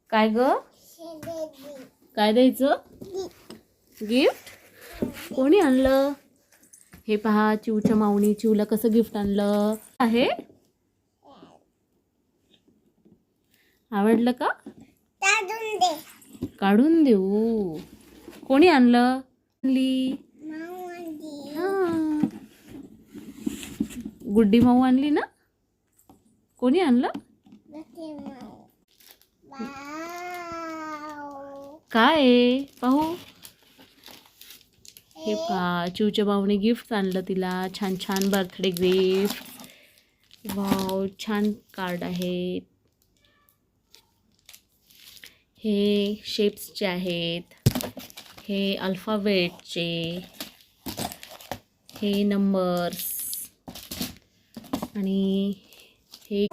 काय ग? काय द्यायचं? गिफ्ट? कोणी आणलं? हे पहा, चिवच्या माऊनी चिवला कसं गिफ्ट आणलं आहे. आवडलं का? काढून देऊ. कोणी आणलं? हा, गुड्डी माऊ आणली ना. कोणी आणलं? काय आहे पाहू. हे पहा, चिवच्या माऊने गिफ्ट आणलं तिला. छान छान बर्थडे गिफ्ट. वाव, छान कार्ड आहेत. हे शेप्सचे आहेत. हे अल्फाबेटचे. हे नंबर्स आणि हे